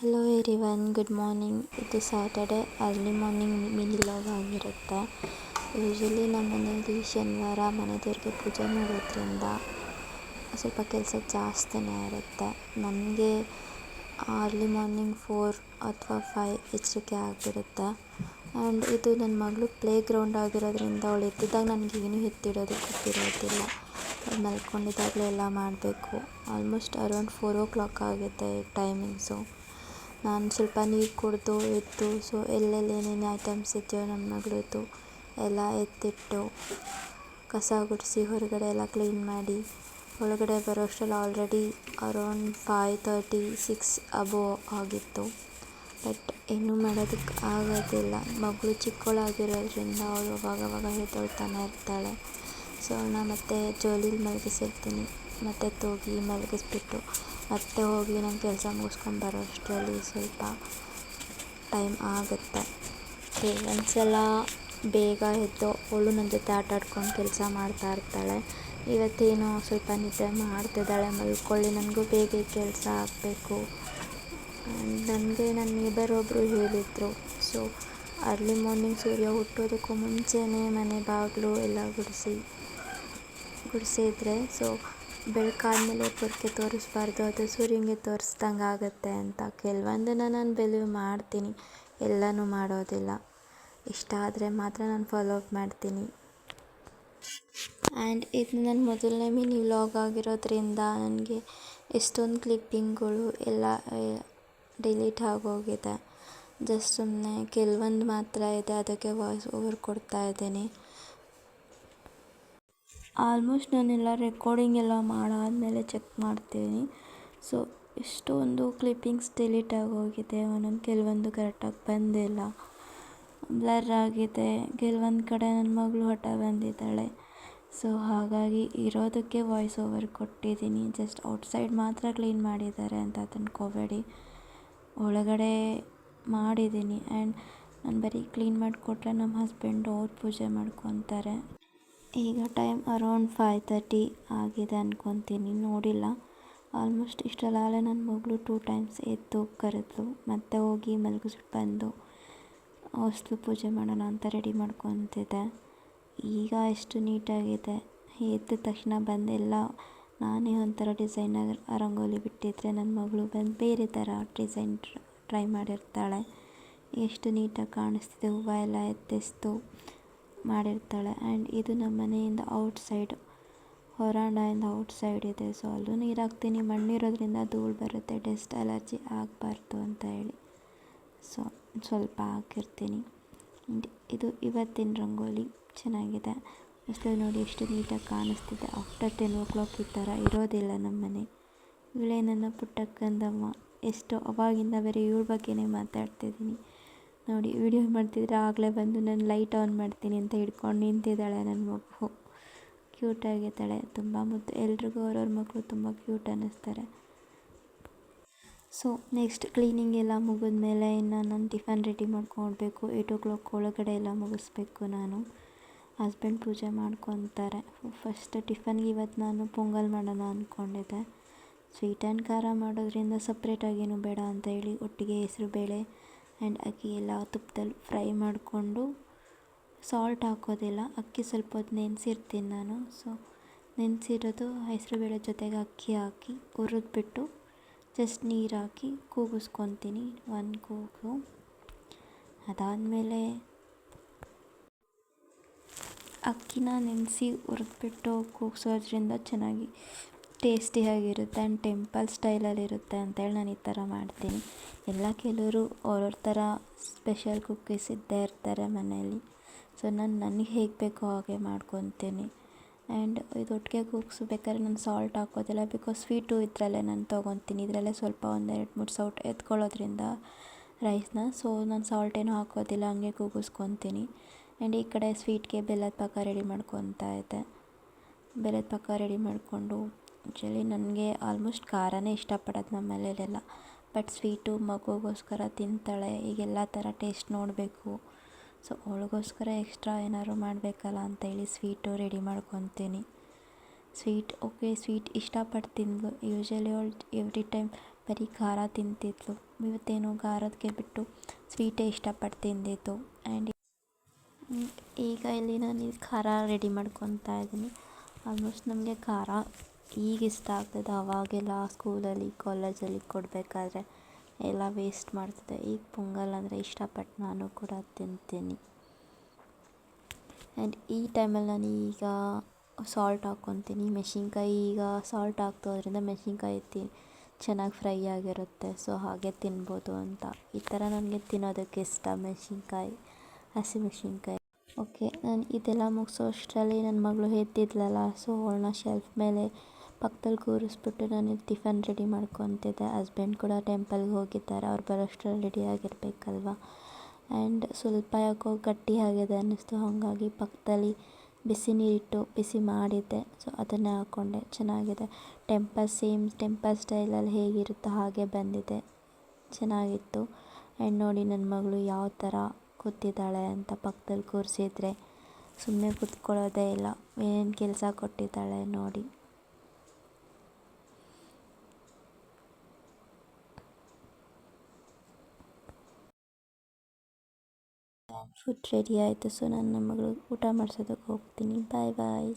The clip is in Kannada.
Hello everyone, good morning. ಇದು Saturday early morning mini vlog ಆಗಿರುತ್ತೆ. ಯೂಶ್ವಲಿ ನಮ್ಮ ಮನೆಯಲ್ಲಿ ಶನಿವಾರ ಮನೆ ದೇವ್ರಿಗೆ ಪೂಜೆ ಮಾಡೋದ್ರಿಂದ ಸ್ವಲ್ಪ ಕೆಲಸ ಜಾಸ್ತಿನೇ ಇರುತ್ತೆ. ನನಗೆ ಅರ್ಲಿ ಮಾರ್ನಿಂಗ್ 4 ಅಥವಾ 5 ಎಚ್ಚರಿಕೆ ಆಗಿಬಿಡುತ್ತೆ. ಆ್ಯಂಡ್ ಇದು ನನ್ನ ಮಗಳು ಪ್ಲೇ ಗ್ರೌಂಡ್ ಆಗಿರೋದ್ರಿಂದ ಅವಳು ಎದ್ದಿದ್ದಾಗ ನನಗೇನು ಎತ್ತಿಡೋದಕ್ಕೆ ಗೊತ್ತಿರೋದಿಲ್ಲ. ಅವಳು ಮಲ್ಕೊಂಡಿದ್ದಾಗಲೇ ಎಲ್ಲ ಮಾಡಬೇಕು. ಆಲ್ಮೋಸ್ಟ್ ಅರೌಂಡ್ 4 o'clock ಆಗುತ್ತೆ ಟೈಮಿಂಗ್ಸು. ನಾನು ಸ್ವಲ್ಪ ನೀರು ಕುಡಿದು ಎದ್ದು ಎಲ್ಲೆಲ್ಲಿ ಏನೇನು ಐಟಮ್ಸ್ ಇದೆಯೋ ನನ್ನ ಮಗಳದ್ದು ಎಲ್ಲ ಎತ್ತಿಟ್ಟು ಕಸ ಗುಡಿಸಿ ಹೊರಗಡೆ ಎಲ್ಲ ಕ್ಲೀನ್ ಮಾಡಿ ಒಳಗಡೆ ಬರೋಷ್ಟರಲ್ಲಿ ಆಲ್ರೆಡಿ ಅರೌಂಡ್ 5:30, 6 ಅಬೋವ್ ಆಗಿತ್ತು. ಬಟ್ ಏನೂ ಮಾಡೋದಕ್ಕೆ ಆಗೋದಿಲ್ಲ. ಮಗಳು ಚಿಕ್ಕವಳಾಗಿರೋದ್ರಿಂದ ಅವಳು ಅವಾಗವಾಗ ಎದ್ದೇಳ್ತಾನೆ ಇರ್ತಾಳೆ. ಸೊ ಅವಳನ್ನ ಮತ್ತೆ ಜೋಲಿಲಿ ಮಲಗಿಸಿರ್ತೀನಿ. ಮತ್ತೆ ತೂಗಿ ಮಲಗಿಸ್ಬಿಟ್ಟು ಮತ್ತೆ ಹೋಗಿ ನಾನು ಕೆಲಸ ಮುಗಿಸ್ಕೊಂಡು ಬರೋ ಅಷ್ಟರಲ್ಲಿ ಸ್ವಲ್ಪ ಟೈಮ್ ಆಗುತ್ತೆ. ಒಂದ್ಸಲ ಬೇಗ ಎದ್ದು ಅವಳು ನನ್ನ ಜೊತೆ ಆಟ ಆಡ್ಕೊಂಡು ಕೆಲಸ ಮಾಡ್ತಾ ಇರ್ತಾಳೆ. ಇವತ್ತೇನೋ ಸ್ವಲ್ಪ ನಿದ್ದೆ ಮಾಡ್ತಿದ್ದಾಳೆ, ಮಲ್ಕೊಳ್ಳಿ, ನನಗೂ ಬೇಗ ಕೆಲಸ ಆಗಬೇಕು. ನನಗೆ ನನ್ನ ನೇಬರ್ ಒಬ್ಬರು ಹೇಳಿದರು, ಸೊ ಅರ್ಲಿ ಮಾರ್ನಿಂಗ್ ಸೂರ್ಯ ಹುಟ್ಟೋದಕ್ಕೂ ಮುಂಚೆನೇ ಮನೆ ಬಾಗಿಲು ಎಲ್ಲ ಗುಡಿಸಿದ್ರೆ ಸೊ ಬೆಳಕಾದ್ಮೇಲೆ ಪೊರ್ಕೆ ತೋರಿಸ್ಬಾರ್ದು, ಅದು ಸೂರ್ಯನಿಗೆ ತೋರಿಸ್ದಂಗೆ ಆಗುತ್ತೆ ಅಂತ. ಕೆಲವೊಂದನ್ನು ನಾನು ಬಿಲೀವ್ ಮಾಡ್ತೀನಿ, ಎಲ್ಲನೂ ಮಾಡೋದಿಲ್ಲ. ಇಷ್ಟ ಆದರೆ ಮಾತ್ರ ನಾನು ಫಾಲೋ ಅಪ್ ಮಾಡ್ತೀನಿ. ಆ್ಯಂಡ್ ಇದು ನನ್ನ ಮೊದಲನೇ ಮಿನಿ ವ್ಲಾಗ್ ಆಗಿರೋದ್ರಿಂದ ನನಗೆ ಎಷ್ಟೊಂದು ಕ್ಲಿಪ್ಪಿಂಗ್ಗಳು ಎಲ್ಲ ಡಿಲೀಟ್ ಆಗೋಗಿದೆ. ಜಸ್ಟ್ ಸುಮ್ಮನೆ ಕೆಲವೊಂದು ಮಾತ್ರ ಇದೆ, ಅದಕ್ಕೆ ವಾಯ್ಸ್ ಓವರ್ ಕೊಡ್ತಾ ಇದ್ದೀನಿ. ಆಲ್ಮೋಸ್ಟ್ ನಾನೆಲ್ಲ ರೆಕಾರ್ಡಿಂಗ್ ಎಲ್ಲ ಮಾಡಾದಮೇಲೆ ಚೆಕ್ ಮಾಡ್ತೀನಿ. ಸೊ ಎಷ್ಟೊಂದು ಕ್ಲಿಪ್ಪಿಂಗ್ಸ್ ಡಿಲೀಟ್ ಆಗೋಗಿದೆ, ಕೆಲವೊಂದು ಕರೆಕ್ಟಾಗಿ ಬಂದಿಲ್ಲ, ಬ್ಲರ್ ಆಗಿದೆ. ಕೆಲವೊಂದು ಕಡೆ ನನ್ನ ಮಗಳು ಹಠ ಬಂದಿದ್ದಾಳೆ. ಸೊ ಹಾಗಾಗಿ ಇರೋದಕ್ಕೆ ವಾಯ್ಸ್ ಓವರ್ ಕೊಟ್ಟಿದ್ದೀನಿ. ಜಸ್ಟ್ ಔಟ್ಸೈಡ್ ಮಾತ್ರ ಕ್ಲೀನ್ ಮಾಡಿದ್ದಾರೆ ಅಂತ ಅಂದ್ಕೋಬೇಡಿ, ಒಳಗಡೆ ಮಾಡಿದ್ದೀನಿ. ಆ್ಯಂಡ್ ನಾನು ಬರೀ ಕ್ಲೀನ್ ಮಾಡಿಕೊಟ್ರೆ ನಮ್ಮ ಹಸ್ಬೆಂಡು ಅವ್ರು ಪೂಜೆ ಮಾಡ್ಕೊತಾರೆ. ಈಗ ಟೈಮ್ ಅರೌಂಡ್ 5:30 ಆಗಿದೆ ಅಂದ್ಕೊತೀನಿ, ನೋಡಿಲ್ಲ. ಆಲ್ಮೋಸ್ಟ್ ಇಷ್ಟರಲ್ಲಾಗಲೇ ನನ್ನ ಮಗಳು 2 times ಎದ್ದು ಕರೆದ್ಲು. ಮತ್ತೆ ಹೋಗಿ ಮಲಗಿಸ್ಬಿಟ್ಟು ಬಂದು ಹೊಸ್ಲು ಪೂಜೆ ಮಾಡೋಣ ಅಂತ ರೆಡಿ ಮಾಡ್ಕೊತಿದ್ದೆ. ಈಗ ಎಷ್ಟು ನೀಟಾಗಿದೆ. ಎದ್ದ ತಕ್ಷಣ ಬಂದೆಲ್ಲ ನಾನೇ ಒಂಥರ ಡಿಸೈನರ್ ರಂಗೋಲಿ ಬಿಟ್ಟಿದ್ರೆ ನನ್ನ ಮಗಳು ಬಂದು ಬೇರೆ ಥರ ಡಿಸೈನ್ ಟ್ರೈ ಮಾಡಿರ್ತಾಳೆ. ಎಷ್ಟು ನೀಟಾಗಿ ಕಾಣಿಸ್ತಿದೆ, ಹೂವು ಎಲ್ಲ ಎತ್ತಿಸ್ತು ಮಾಡಿರ್ತಾಳೆ. ಆ್ಯಂಡ್ ಇದು ನಮ್ಮ ಮನೆಯಿಂದ ಔಟ್ಸೈಡ್, ಹೊರಾಂಡದಿಂದ ಔಟ್ಸೈಡ್ ಇದೆ. ಸೊ ಅಲ್ಲೂ ನೀರು ಹಾಕ್ತೀನಿ. ಮಣ್ಣಿರೋದ್ರಿಂದ ಧೂಳು ಬರುತ್ತೆ, ಡಸ್ಟ್ ಅಲರ್ಜಿ ಆಗಬಾರ್ದು ಅಂತ ಹೇಳಿ ಸೊ ಸ್ವಲ್ಪ ಹಾಕಿರ್ತೀನಿ. ಇದು ಇವತ್ತಿನ ರಂಗೋಲಿ ಚೆನ್ನಾಗಿದೆ. ಅಷ್ಟೇ ನೋಡಿ ಎಷ್ಟು ನೀಟಾಗಿ ಕಾಣಿಸ್ತಿದೆ. ಆಫ್ಟರ್ 10 o'clock ಈ ಥರ ಇರೋದಿಲ್ಲ ನಮ್ಮ ಮನೆ. ಇವಳೇ ನನ್ನ ಪುಟ್ಟ ಕಂದಮ್ಮ. ಎಷ್ಟು ಅವಾಗಿಂದ ಬೇರೆ ಇವಳ ಬಗ್ಗೆನೇ ಮಾತಾಡ್ತಿದ್ದೀನಿ. ನೋಡಿ, ವಿಡಿಯೋ ಮಾಡ್ತಿದ್ರೆ ಆಗಲೇ ಬಂದು ನಾನು ಲೈಟ್ ಆನ್ ಮಾಡ್ತೀನಿ ಅಂತ ಹಿಡ್ಕೊಂಡು ನಿಂತಿದ್ದಾಳೆ ನನ್ನ ಮಗು. ಕ್ಯೂಟಾಗಿದ್ದಾಳೆ, ತುಂಬ ಮುದ್ದು. ಎಲ್ರಿಗೂ ಅವ್ರವ್ರ ಮಕ್ಕಳು ತುಂಬ ಕ್ಯೂಟ್ ಅನ್ನಿಸ್ತಾರೆ. ಸೊ ನೆಕ್ಸ್ಟ್ ಕ್ಲೀನಿಂಗ್ ಎಲ್ಲ ಮುಗಿದ್ಮೇಲೆ ಇನ್ನು ನಾನು ಟಿಫನ್ ರೆಡಿ ಮಾಡ್ಕೊಳ್ಬೇಕು. 8 o'clock ಒಳಗಡೆ ಎಲ್ಲ ಮುಗಿಸ್ಬೇಕು. ನಾನು ಹಸ್ಬೆಂಡ್ ಪೂಜೆ ಮಾಡ್ಕೊತಾರೆ. ಫಸ್ಟ್ ಟಿಫನ್ಗೆ ಇವತ್ತು ನಾನು ಪೊಂಗಲ್ ಮಾಡೋಣ ಅಂದ್ಕೊಂಡಿದ್ದೆ. ಸ್ವೀಟ್ ಆ್ಯಂಡ್ ಖಾರ ಮಾಡೋದ್ರಿಂದ ಸಪ್ರೇಟಾಗೇನು ಬೇಡ ಅಂತ ಹೇಳಿ ಒಟ್ಟಿಗೆ ಹೆಸರುಬೇಳೆ ಆ್ಯಂಡ್ ಅಕ್ಕಿ ಎಲ್ಲ ತುಪ್ಪದಲ್ಲಿ ಫ್ರೈ ಮಾಡಿಕೊಂಡು, ಸಾಲ್ಟ್ ಹಾಕೋದಿಲ್ಲ, ಅಕ್ಕಿ ಸ್ವಲ್ಪ ಹೊತ್ತು ನೆನೆಸಿರ್ತೀನಿ ನಾನು. ಸೊ ನೆನೆಸಿರೋದು ಹೆಸರುಬೇಳೆ ಜೊತೆಗೆ ಅಕ್ಕಿ ಹಾಕಿ ಹುರಿದ್ಬಿಟ್ಟು ಜಸ್ಟ್ ನೀರು ಹಾಕಿ ಕೂಗಿಸ್ಕೊತೀನಿ 1 ಕೂಗು. ಅದಾದಮೇಲೆ ಅಕ್ಕಿನ ನೆನೆಸಿ ಹುರಿದ್ಬಿಟ್ಟು ಕೂಗಿಸೋದ್ರಿಂದ ಚೆನ್ನಾಗಿ ಟೇಸ್ಟಿಯಾಗಿರುತ್ತೆ ಆ್ಯಂಡ್ ಟೆಂಪಲ್ ಸ್ಟೈಲಲ್ಲಿರುತ್ತೆ ಅಂತೇಳಿ ನಾನು ಈ ಥರ ಮಾಡ್ತೀನಿ. ಕೆಲವರು ಅವ್ರವ್ರ ಥರ ಸ್ಪೆಷಲ್ ಕುಕ್ಕೀಸ್ ಇದ್ದೇ ಇರ್ತಾರೆ ಮನೆಯಲ್ಲಿ. ಸೊ ನಾನು ನನಗೆ ಹೇಗೆ ಬೇಕೋ ಹಾಗೆ ಮಾಡ್ಕೊತೀನಿ. ಆ್ಯಂಡ್ ಇದು ಒಟ್ಟಿಗೆ ಕೂಗಿಸ್ಬೇಕಾದ್ರೆ ನಾನು ಸಾಲ್ಟ್ ಹಾಕೋದಿಲ್ಲ, ಬಿಕಾಸ್ ಸ್ವೀಟು ಇದರಲ್ಲೇ ನಾನು ತೊಗೊತೀನಿ. ಇದರಲ್ಲೇ ಸ್ವಲ್ಪ 1-2-3 ಸೌಟ್ ಎತ್ಕೊಳ್ಳೋದ್ರಿಂದ ರೈಸ್ನ. ಸೊ ನಾನು ಸಾಲ್ಟ್ ಏನೂ ಹಾಕೋದಿಲ್ಲ, ಹಂಗೆ ಕೂಗಿಸ್ಕೊತೀನಿ. ಆ್ಯಂಡ್ ಈ ಕಡೆ ಸ್ವೀಟ್ಗೆ ಬೆಲ್ಲದ ಪಾಕ ರೆಡಿ ಮಾಡ್ಕೊತಾ ಇದ್ದೆ. ಬೆಲ್ಲದ ಪಾಕ ರೆಡಿ ಮಾಡಿಕೊಂಡು, ಆ್ಯಕ್ಚುಲಿ ನನಗೆ ಆಲ್ಮೋಸ್ಟ್ ಖಾರನೇ ಇಷ್ಟಪಡೋದು ನಮ್ಮ ಮನೇಲೆಲ್ಲ. ಬಟ್ ಸ್ವೀಟು ಮಗುಗೋಸ್ಕರ ತಿಂತಾಳೆ, ಈಗೆಲ್ಲ ಥರ ಟೇಸ್ಟ್ ನೋಡಬೇಕು. ಸೊ ಅವಳಿಗೋಸ್ಕರ ಎಕ್ಸ್ಟ್ರಾ ಏನಾದ್ರು ಮಾಡಬೇಕಲ್ಲ ಅಂತೇಳಿ ಸ್ವೀಟು ರೆಡಿ ಮಾಡ್ಕೊತೀನಿ. ಸ್ವೀಟ್ ಇಷ್ಟಪಟ್ಟು ತಿಂದಳು. ಯೂಶ್ವಲಿ ಅವಳು ಎವ್ರಿ ಟೈಮ್ ಬರೀ ಖಾರ ತಿಂತಿದ್ಲು. ಇವತ್ತೇನೋ ಖಾರಕ್ಕೆ ಬಿಟ್ಟು ಸ್ವೀಟೇ ಇಷ್ಟಪಟ್ಟು ತಿಂದಿದ್ದು. ಆ್ಯಂಡ್ ಈಗ ಇಲ್ಲಿ ನಾನು ಖಾರ ರೆಡಿ ಮಾಡ್ಕೊತಾ ಇದ್ದೀನಿ. ಆಲ್ಮೋಸ್ಟ್ ನಮಗೆ ಖಾರ ಈಗ ಇಷ್ಟ ಆಗ್ತದೆ. ಅವಾಗೆಲ್ಲ ಸ್ಕೂಲಲ್ಲಿ ಕಾಲೇಜಲ್ಲಿ ಕೊಡಬೇಕಾದ್ರೆ ಎಲ್ಲ ವೇಸ್ಟ್ ಮಾಡ್ತಿದ್ದೆ. ಈಗ ಪೊಂಗಲ್ ಅಂದರೆ ಇಷ್ಟಪಟ್ಟು ನಾನು ಕೂಡ ತಿಂತೀನಿ. ಆ್ಯಂಡ್ ಈ ಟೈಮಲ್ಲಿ ನಾನು ಈಗ ಸಾಲ್ಟ್ ಹಾಕ್ಕೊತೀನಿ. ಮೆಣಸಿನ್ಕಾಯಿ ಈಗ ಸಾಲ್ಟ್ ಹಾಕ್ತೋದ್ರಿಂದ ಮೆಣಸಿನ್ಕಾಯಿ ಚೆನ್ನಾಗಿ ಫ್ರೈ ಆಗಿರುತ್ತೆ. ಸೊ ಹಾಗೆ ತಿನ್ಬೋದು ಅಂತ. ಈ ಥರ ನನಗೆ ತಿನ್ನೋದಕ್ಕೆ ಇಷ್ಟ, ಮೆಣಸಿನ್ಕಾಯಿ, ಹಸಿಮೆಣಸಿನ್ಕಾಯಿ. ಓಕೆ, ನಾನು ಇದೆಲ್ಲ ಮುಗಿಸೋ ಅಷ್ಟರಲ್ಲಿ ನನ್ನ ಮಗಳು ಎದ್ದಿದ್ಲಲ್ಲ, ಸೊ ಅವಳನ್ನ ಶೆಲ್ಫ್ ಮೇಲೆ ಪಕ್ಕದಲ್ಲಿ ಕೂರಿಸ್ಬಿಟ್ಟು ನಾನು ಟಿಫನ್ ರೆಡಿ ಮಾಡ್ಕೊತಿದ್ದೆ. ಹಸ್ಬೆಂಡ್ ಕೂಡ ಟೆಂಪಲ್ಗೆ ಹೋಗಿದ್ದಾರೆ. ಅವ್ರು ಬರೋಷ್ಟರಲ್ಲಿ ರೆಡಿ ಆಗಿರಬೇಕಲ್ವ. ಆ್ಯಂಡ್ ಸ್ವಲ್ಪ ಯಾಕೋ ಗಟ್ಟಿ ಆಗಿದೆ ಅನ್ನಿಸ್ತು. ಹಾಗಾಗಿ ಪಕ್ಕದಲ್ಲಿ ಬಿಸಿ ನೀರಿಟ್ಟು ಬಿಸಿ ಮಾಡಿದ್ದೆ. ಸೊ ಅದನ್ನೇ ಹಾಕ್ಕೊಂಡೆ. ಚೆನ್ನಾಗಿದೆ. ಸೇಮ್ ಟೆಂಪಲ್ ಸ್ಟೈಲಲ್ಲಿ ಹೇಗಿರುತ್ತೋ ಹಾಗೆ ಬಂದಿದೆ. ಚೆನ್ನಾಗಿತ್ತು. ಆ್ಯಂಡ್ ನೋಡಿ ನನ್ನ ಮಗಳು ಯಾವ ಥರ ಕೂತಿದ್ದಾಳೆ ಅಂತ. ಪಕ್ಕದಲ್ಲಿ ಕೂರಿಸಿದ್ರೆ ಸುಮ್ಮನೆ ಕೂತ್ಕೊಳ್ಳೋದೇ ಇಲ್ಲ. ಏನೇನು ಕೆಲಸ ಕೊಟ್ಟಿದ್ದಾಳೆ ನೋಡಿ. ಫುಡ್ ರೆಡಿ ಆಯಿತು. ಸೊ ನನ್ನ ಮಗಳು ಊಟ ಮಾಡಿಸೋದಕ್ಕೆ ಹೋಗ್ತೀನಿ. ಬಾಯ್ ಬಾಯ್.